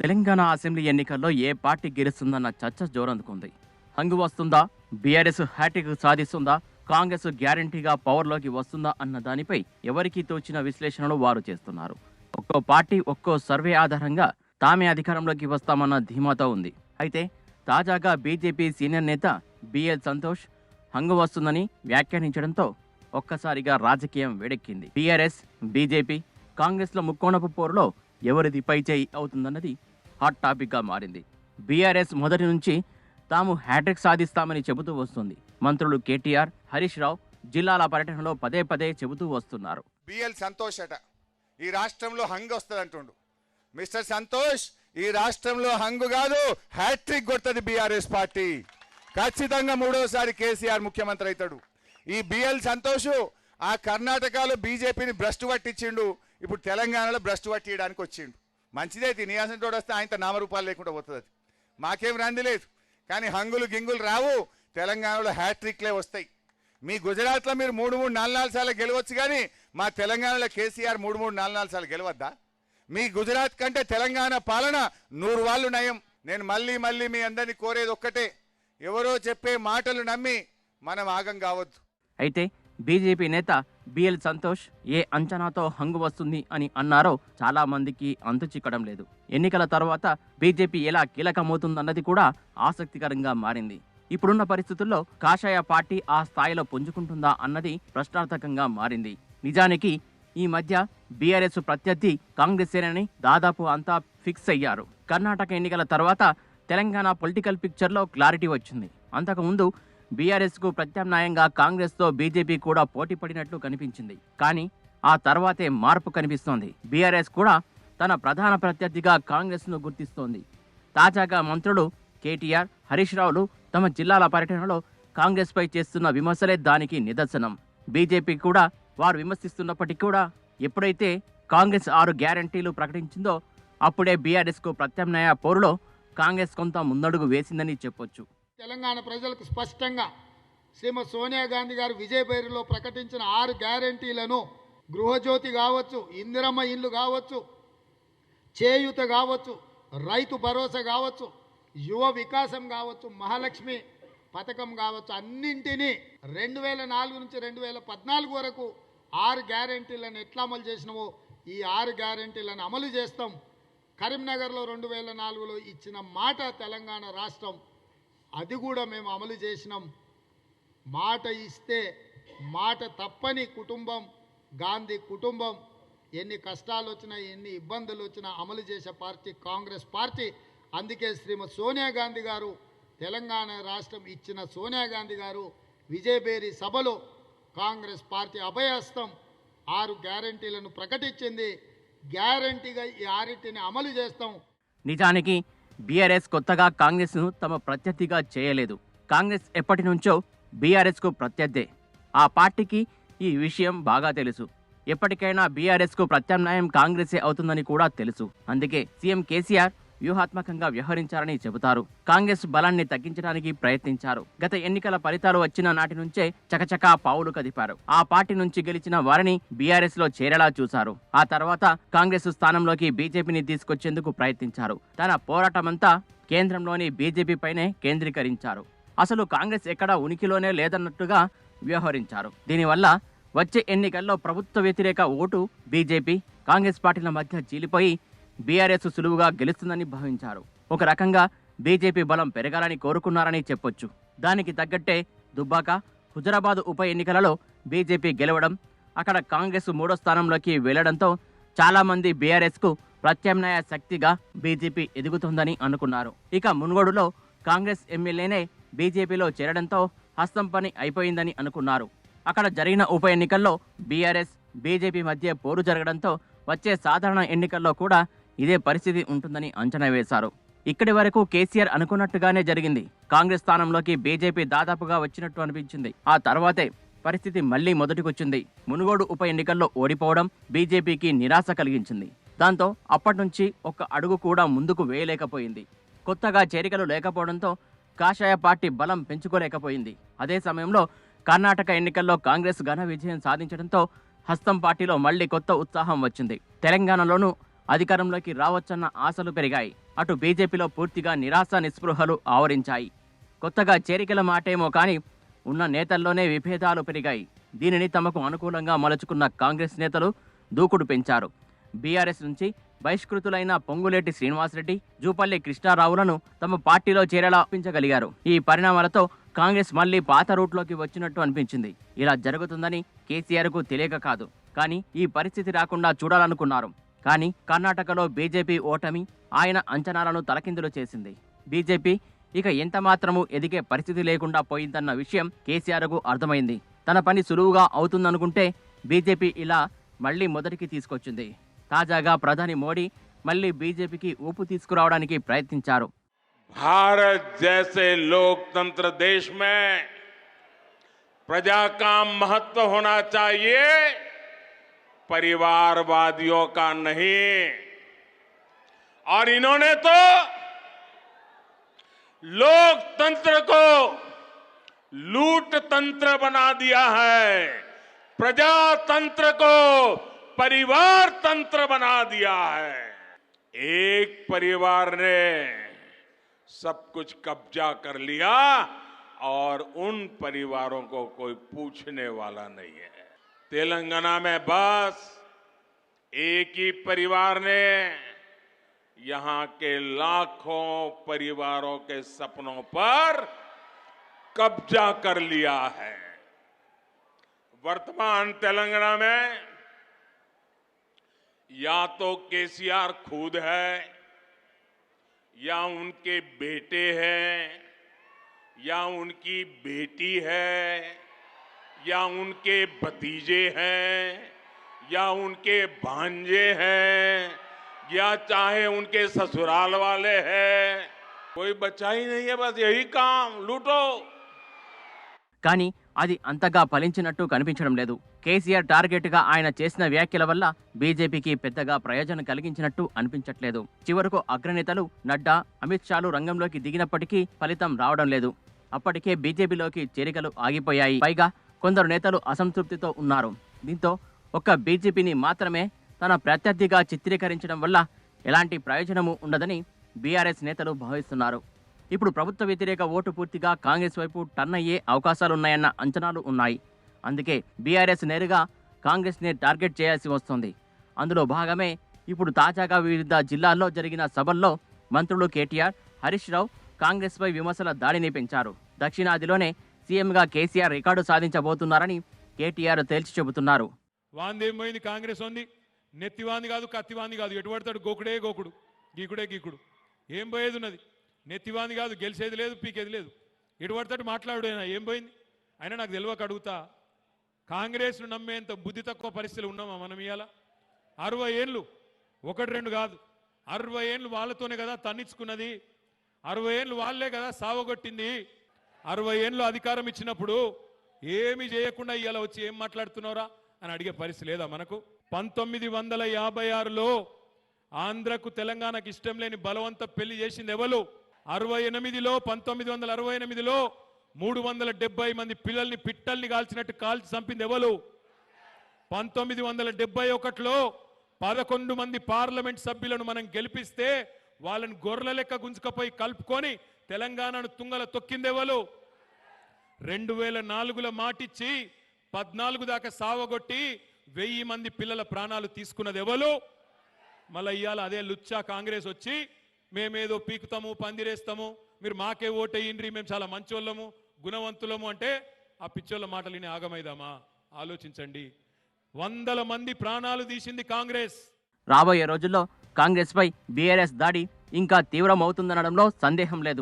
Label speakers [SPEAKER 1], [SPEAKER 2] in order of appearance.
[SPEAKER 1] Telangana assembly ఎన్నికల్లో ఏ party గెలుస్తుందన్న చర్చ జోరందుకుంది. హంగు వస్తుందా, బీఆర్ఎస్ హ్యాట్రిక్ సాధిస్తుందా, కాంగ్రెస్ గ్యారంటీగా పవర్లోకి వస్తుందా అన్న దానిపై ఎవరికీ తోచిన విశ్లేషణలు వారు చేస్తున్నారు. ఒక్కో పార్టీ ఒక్కో సర్వే ఆధారంగా తామే అధికారంలోకి వస్తామన్న ధీమాతో ఉంది. అయితే తాజాగా బీజేపీ సీనియర్ నేత బిఎల్ సంతోష్ హంగు వస్తుందని వ్యాఖ్యానించడంతో ఒక్కసారిగా రాజకీయం వేడెక్కింది. బీఆర్ఎస్, బీజేపీ, కాంగ్రెస్ల ముక్కోణపు పోరులో ఎవరిది పైచేయి అవుతుందన్నది హాట్ టాపిక్గా మారింది. బీఆర్ఎస్ మొదటి నుంచి తాము హ్యాట్రిక్ సాధిస్తామని చెబుతూ వస్తుంది. మంత్రులు కేటీఆర్, హరీష్ రావు జిల్లాల పర్యటనలో పదే పదే చెబుతూ వస్తున్నారు.
[SPEAKER 2] బిఎల్ సంతోష్ అట ఈ రాష్ట్రంలో హంగు వస్తుంది అంటుండు. మిస్టర్ సంతోష్, ఈ రాష్ట్రంలో హంగు కాదు, హ్యాట్రిక్ కొడుతుంది బీఆర్ఎస్ పార్టీ. ఖచ్చితంగా మూడోసారి కేసీఆర్ ముఖ్యమంత్రి అవుతాడు. ఈ బిఎల్ సంతోష్ ఆ కర్ణాటకలో బీజేపీని భ్రష్టు పట్టించిండు, ఇప్పుడు తెలంగాణలో భ్రష్టు పట్టియడానికి వచ్చిండు. మంచిదైతే నియాసంతోడు వస్తే ఆయన నామరూపాలు లేకుండా పోతుంది. అది మాకేం రంది లేదు, కానీ హంగులు గింగులు రావు. తెలంగాణలో హ్యాట్రిక్లే వస్తాయి. మీ గుజరాత్లో మీరు 3-4 సార్లు గెలవచ్చు, కానీ మా తెలంగాణలో కేసీఆర్ 3-4 సార్లు గెలవద్దా? మీ గుజరాత్ కంటే తెలంగాణ పాలన 100 వాళ్ళు నయం. నేను మళ్ళీ మీ అందరినీ కోరేది ఒక్కటే, ఎవరో చెప్పే మాటలు నమ్మి మనం ఆగం కావద్దు.
[SPEAKER 1] అయితే బీజేపీ నేత బిఎల్ సంతోష్ ఏ అంచనాతో హంగు వస్తుంది అని అన్నారో చాలా మందికి అంతు చిక్కడం లేదు. ఎన్నికల తర్వాత బీజేపీ ఎలా కీలకమవుతుందన్నది కూడా ఆసక్తికరంగా మారింది. ఇప్పుడున్న పరిస్థితుల్లో కాషాయ పార్టీ ఆ స్థాయిలో పుంజుకుంటుందా అన్నది ప్రశ్నార్థకంగా మారింది. నిజానికి ఈ మధ్య బీఆర్ఎస్ ప్రత్యర్థి కాంగ్రెసేనని దాదాపు అంతా ఫిక్స్ అయ్యారు. కర్ణాటక ఎన్నికల తర్వాత తెలంగాణ పొలిటికల్ పిక్చర్లో క్లారిటీ వచ్చింది. అంతకుముందు బీఆర్ఎస్కు ప్రత్యామ్నాయంగా కాంగ్రెస్తో బీజేపీ కూడా పోటీ పడినట్లు కనిపించింది. కానీ ఆ తర్వాతే మార్పు కనిపిస్తోంది. బీఆర్ఎస్ కూడా తన ప్రధాన ప్రత్యర్థిగా కాంగ్రెస్ను గుర్తిస్తోంది. తాజాగా మంత్రులు కేటీఆర్, హరీష్ రావులు తమ జిల్లాల పర్యటనలో కాంగ్రెస్పై చేస్తున్న విమర్శలే దానికి నిదర్శనం. బీజేపీ కూడా వారు విమర్శిస్తున్నప్పటికీ కూడా ఎప్పుడైతే కాంగ్రెస్ 6 గ్యారంటీలు ప్రకటించిందో అప్పుడే బీఆర్ఎస్కు ప్రత్యామ్నాయ పోరులో కాంగ్రెస్ కొంత ముందడుగు వేసిందని చెప్పొచ్చు.
[SPEAKER 3] తెలంగాణ ప్రజలకు స్పష్టంగా శ్రీమతి సోనియా గాంధీ గారు విజయభైరిలో ప్రకటించిన 6 గ్యారంటీలను, గృహజ్యోతి కావచ్చు, ఇందిరమ్మ ఇల్లు కావచ్చు, చేయూత కావచ్చు, రైతు భరోసా కావచ్చు, యువ వికాసం కావచ్చు, మహాలక్ష్మి పథకం కావచ్చు, అన్నింటినీ 2004 నుంచి 2014 వరకు 6 గ్యారంటీలను ఎట్లా అమలు చేసినామో ఈ 6 గ్యారంటీలను అమలు చేస్తాం. కరీంనగర్లో 2004లో ఇచ్చిన మాట తెలంగాణ రాష్ట్రం, అది కూడా మేము అమలు చేసినాం. మాట ఇస్తే మాట తప్పని కుటుంబం గాంధీ కుటుంబం. ఎన్ని కష్టాలు వచ్చినా, ఎన్ని ఇబ్బందులు వచ్చినా అమలు చేసే పార్టీ కాంగ్రెస్ పార్టీ. అందుకే శ్రీమతి సోనియా గాంధీ గారు, తెలంగాణ రాష్ట్రం ఇచ్చిన సోనియా గాంధీ గారు విజయభేరి సభలో కాంగ్రెస్ పార్టీ అభయహస్తం 6 గ్యారంటీలను ప్రకటించింది. గ్యారంటీగా ఈ 6టిని అమలు చేస్తాం.
[SPEAKER 1] నిజానికి బీఆర్ఎస్ కొత్తగా కాంగ్రెస్ను తమ ప్రత్యర్థిగా చేయలేదు. కాంగ్రెస్ ఎప్పటి నుంచో బీఆర్ఎస్కు ప్రత్యర్థే. ఆ పార్టీకి ఈ విషయం బాగా తెలుసు. ఎప్పటికైనా బీఆర్ఎస్కు ప్రత్యామ్నాయం కాంగ్రెసే అవుతుందని కూడా తెలుసు. అందుకే సీఎం కేసీఆర్ వ్యూహాత్మకంగా వ్యవహరించారని చెబుతారు. కాంగ్రెస్ బలాన్ని తగ్గించడానికి ప్రయత్నించారు. గత ఎన్నికల ఫలితాలు వచ్చిన నాటి నుంచే చకచకా పావులు కదిపారు. ఆ పార్టీ నుంచి గెలిచిన వారిని బీఆర్ఎస్ లో చేరేలా చూశారు. ఆ తర్వాత కాంగ్రెస్ స్థానంలోకి బీజేపీని తీసుకొచ్చేందుకు ప్రయత్నించారు. తన పోరాటమంతా కేంద్రంలోని బీజేపీ పైనే కేంద్రీకరించారు. అసలు కాంగ్రెస్ ఎక్కడా ఉనికిలోనే లేదన్నట్టుగా వ్యవహరించారు. దీనివల్ల వచ్చే ఎన్నికల్లో ప్రభుత్వ వ్యతిరేక ఓటు బీజేపీ, కాంగ్రెస్ పార్టీల మధ్య చీలిపోయి బీఆర్ఎస్ సులువుగా గెలుస్తుందని భావించారు. ఒక రకంగా బీజేపీ బలం పెరగాలని కోరుకున్నారని చెప్పొచ్చు. దానికి తగ్గట్టే దుబ్బాక, హుజరాబాద్ ఉప ఎన్నికలలో బీజేపీ గెలవడం, అక్కడ కాంగ్రెస్ 3వ స్థానంలోకి వెళ్లడంతో చాలామంది బీఆర్ఎస్కు ప్రత్యామ్నాయ శక్తిగా బీజేపీ ఎదుగుతుందని అనుకున్నారు. ఇక మున్గోడులో కాంగ్రెస్ ఎమ్మెల్యేనే బీజేపీలో చేరడంతో హస్తం పని అయిపోయిందని అనుకున్నారు. అక్కడ జరిగిన ఉప ఎన్నికల్లో బీఆర్ఎస్, బీజేపీ మధ్య పోరు జరగడంతో వచ్చే సాధారణ ఎన్నికల్లో కూడా ఇదే పరిస్థితి ఉంటుందని అంచనా వేశారు. ఇక్కడి వరకు కేసీఆర్ అనుకున్నట్టుగానే జరిగింది. కాంగ్రెస్ స్థానంలోకి బీజేపీ దాదాపుగా వచ్చినట్టు అనిపించింది. ఆ తర్వాతే పరిస్థితి మళ్లీ మొదటికొచ్చింది. మునుగోడు ఉప ఎన్నికల్లో ఓడిపోవడం బీజేపీకి నిరాశ కలిగించింది. దాంతో అప్పటి నుంచి ఒక్క అడుగు కూడా ముందుకు వేయలేకపోయింది. కొత్తగా చేరికలు లేకపోవడంతో కాషాయ పార్టీ బలం పెంచుకోలేకపోయింది. అదే సమయంలో కర్ణాటక ఎన్నికల్లో కాంగ్రెస్ ఘన విజయం సాధించడంతో హస్తం పార్టీలో మళ్లీ కొత్త ఉత్సాహం వచ్చింది. తెలంగాణలోనూ అధికారంలోకి రావచ్చన్న ఆశలు పెరిగాయి. అటు బీజేపీలో పూర్తిగా నిరాశ నిస్పృహలు ఆవరించాయి. కొత్తగా చేరికల మాటేమో కానీ ఉన్న నేతల్లోనే విభేదాలు పెరిగాయి. దీనిని తమకు అనుకూలంగా మలుచుకున్న కాంగ్రెస్ నేతలు దూకుడు పెంచారు. బీఆర్ఎస్ నుంచి బహిష్కృతులైన పొంగులేటి శ్రీనివాసరెడ్డి, జూపల్లి కృష్ణారావులను తమ పార్టీలో చేరేలా ఒప్పించగలిగారు. ఈ పరిణామాలతో కాంగ్రెస్ మళ్లీ పాత రూట్లోకి వచ్చినట్టు అనిపించింది. ఇలా జరుగుతుందని కేసీఆర్కు తెలియక కాదు, కానీ ఈ పరిస్థితి రాకుండా చూడాలనుకున్నారు. కానీ కర్ణాటకలో బీజేపీ ఓటమి ఆయన అంచనాలను తలకిందులు చేసింది. బీజేపీ ఇక ఎంత మాత్రము ఎదిగే పరిస్థితి లేకుండా పోయిందన్న విషయం కేసీఆర్కు అర్థమైంది. తన పని సులువుగా అవుతుందనుకుంటే బీజేపీ ఇలా మళ్లీ మొదటికి తీసుకొచ్చింది. తాజాగా ప్రధాని మోడీ మళ్లీ బీజేపీకి ఊపు తీసుకురావడానికి ప్రయత్నించారు.
[SPEAKER 4] भारत जैसे लोकतंत्र देश में प्रजा का महत्व होना चाहिए, परिवारवादियों का नहीं। और इन्होंने तो लोकतंत्र को लूट तंत्र बना दिया है, प्रजातंत्र को परिवार तंत्र बना दिया है। एक परिवार ने सब कुछ कब्जा कर लिया और उन परिवारों को कोई पूछने वाला नहीं है। तेलंगाना में बस एक ही परिवार ने यहां के लाखों परिवारों के सपनों पर कब्जा कर लिया है। वर्तमान तेलंगाना में या तो केसीआर खुद है, या उनके बेटे हैं, या उनकी बेटी है, या उनके भतीजे हैं, या उनके भांजे हैं, या चाहे उनके ससुराल वाले हैं। कोई बचा ही नहीं है, बस यही काम, लूटो।
[SPEAKER 1] కానీ అది అంతగా ఫలించినట్టు కనిపించడం లేదు. కేసీఆర్ టార్గెట్గా ఆయన చేసిన వ్యాఖ్యల వల్ల బీజేపీకి పెద్దగా ప్రయోజనం కలిగించినట్టు అనిపించట్లేదు. చివరకు అగ్రనేతలు నడ్డా, అమిత్ షాలు రంగంలోకి దిగినప్పటికీ ఫలితం రావడం లేదు. అప్పటికే బీజేపీలోకి చేరికలు ఆగిపోయాయి. పైగా కొందరు నేతలు అసంతృప్తితో ఉన్నారు. దీంతో ఒక్క బీజేపీని మాత్రమే తన ప్రత్యర్థిగా చిత్రీకరించడం వల్ల ఎలాంటి ప్రయోజనము ఉండదని బీఆర్ఎస్ నేతలు భావిస్తున్నారు. ఇప్పుడు ప్రభుత్వ వ్యతిరేక ఓటు పూర్తిగా కాంగ్రెస్ వైపు టర్న్ అయ్యే అవకాశాలున్నాయన్న అంచనాలు ఉన్నాయి. అందుకే బీఆర్ఎస్ నేరుగా కాంగ్రెస్ని టార్గెట్ చేయాల్సి వస్తుంది. అందులో భాగమే ఇప్పుడు తాజాగా వివిధ జిల్లాల్లో జరిగిన సభల్లో మంత్రులు కేటీఆర్, హరీష్ రావు కాంగ్రెస్పై విమర్శల దాడిని పెంచారు. దక్షిణాదిలోనే సీఎంగా కేసీఆర్ రికార్డు సాధించబోతున్నారని కేటీఆర్ తేల్చి చెబుతున్నారు.
[SPEAKER 5] వాందేమైంది కాంగ్రెస్ ఉంది, నెత్తివాంది కాదు, కత్తివాంది కాదు, ఎటు పడతాడు గోకుడే గోకుడు, గీకుడే గీకుడు. ఏం పోయేది ఉన్నది? నెత్తివాంది కాదు, గెలిచేది లేదు, పీకేది లేదు, ఎటు పడతాడు మాట్లాడుడైనా. ఏం పోయింది? అయినా నాకు తెలియక అడుగుతా, కాంగ్రెస్ను నమ్మేంత బుద్ధి తక్కువ పరిస్థితులు ఉన్నామా మనం? ఇవాళ 60 ఏళ్ళు, 1-2 కాదు, 60 ఏళ్ళు వాళ్ళతోనే కదా తన్నించుకున్నది, 60 ఏళ్ళు వాళ్ళే కదా సావగొట్టింది. 60 ఏళ్ళు అధికారం ఇచ్చినప్పుడు ఏమి చేయకుండా ఇవాళ వచ్చి ఏం మాట్లాడుతున్నారా అని అడిగే పరిస్థితి లేదా మనకు? 1956లో ఆంధ్రకు తెలంగాణకు ఇష్టం లేని బలవంత పెళ్లి చేసింది ఎవరు? 68లో 1968లో 370 మంది పిల్లల్ని పిట్టల్ని కాల్చినట్టు కాల్చి చంపింది ఎవరు? 1971లో 11 మంది పార్లమెంట్ సభ్యులను మనం గెలిపిస్తే వాళ్ళని గొర్రెల లెక్క గుంజుకపోయి కలుపుకొని తెలంగాణను తుంగల తొక్కింది ఎవరు? 2004లో మాటిచ్చి 14 దాకా సావగొట్టి 1000 మంది పిల్లల ప్రాణాలు తీసుకున్నది ఎవరు? మళ్ళీ ఇవాళ అదే లుచ్చా కాంగ్రెస్ వచ్చి మేమేదో పీకుతాము, పందిరేస్తాము, మీరు మాకే ఓటేయండి, మేము చాలా మంచోళ్ళము, గుణవంతులము అంటే ఆ పిచ్చోళ్ళ మాటలు విని ఆగమైదామా? ఆలోచించండి. 100 మంది ప్రాణాలు తీసింది కాంగ్రెస్.
[SPEAKER 1] రాబోయే రోజుల్లో కాంగ్రెస్పై బీఆర్ఎస్ దాడి ఇంకా తీవ్రమవుతుందనడంలో సందేహం లేదు.